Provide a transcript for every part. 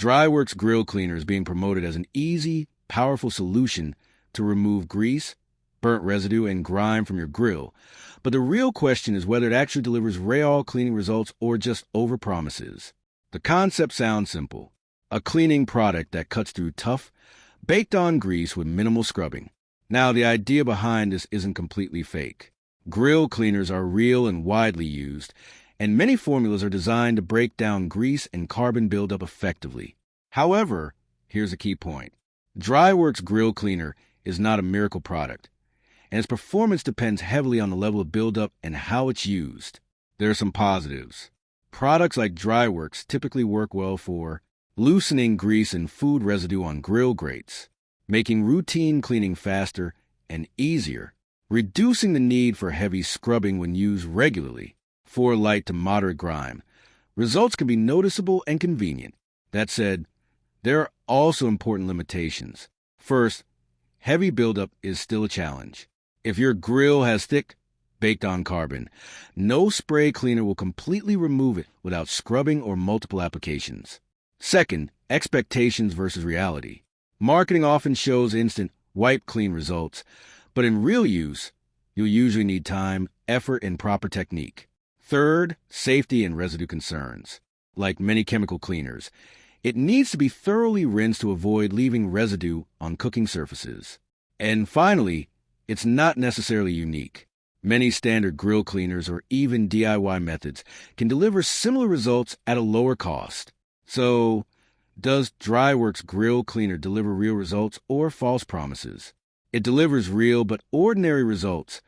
Dryworx Grill Cleaner is being promoted as an easy, powerful solution to remove grease, burnt residue, and grime from your grill. But the real question is whether it actually delivers real cleaning results or just overpromises. The concept sounds simple. A cleaning product that cuts through tough, baked-on grease with minimal scrubbing. Now, the idea behind this isn't completely fake. Grill cleaners are real and widely used, and many formulas are designed to break down grease and carbon buildup effectively. However, here's a key point. Dryworx Grill Cleaner is not a miracle product, and its performance depends heavily on the level of buildup and how it's used. There are some positives. Products like Dryworx typically work well for loosening grease and food residue on grill grates, making routine cleaning faster and easier, reducing the need for heavy scrubbing when used regularly, for light to moderate grime. Results can be noticeable and convenient. That said, there are also important limitations. First, heavy buildup is still a challenge. If your grill has thick, baked-on carbon, no spray cleaner will completely remove it without scrubbing or multiple applications. Second, expectations versus reality. Marketing often shows instant, wipe-clean results, but in real use, you'll usually need time, effort, and proper technique. Third, safety and residue concerns. Like many chemical cleaners, it needs to be thoroughly rinsed to avoid leaving residue on cooking surfaces. And finally, it's not necessarily unique. Many standard grill cleaners or even DIY methods can deliver similar results at a lower cost. So, does Dryworx Grill Cleaner deliver real results or false promises? It delivers real but ordinary results,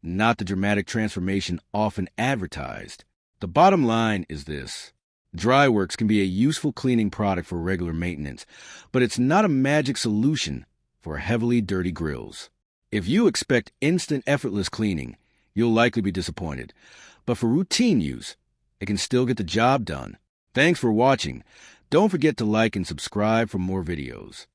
not the dramatic transformation often advertised. The bottom line is this. Dryworx can be a useful cleaning product for regular maintenance, but it's not a magic solution for heavily dirty grills. If you expect instant, effortless cleaning, you'll likely be disappointed. But for routine use, it can still get the job done. Thanks for watching. Don't forget to like and subscribe for more videos.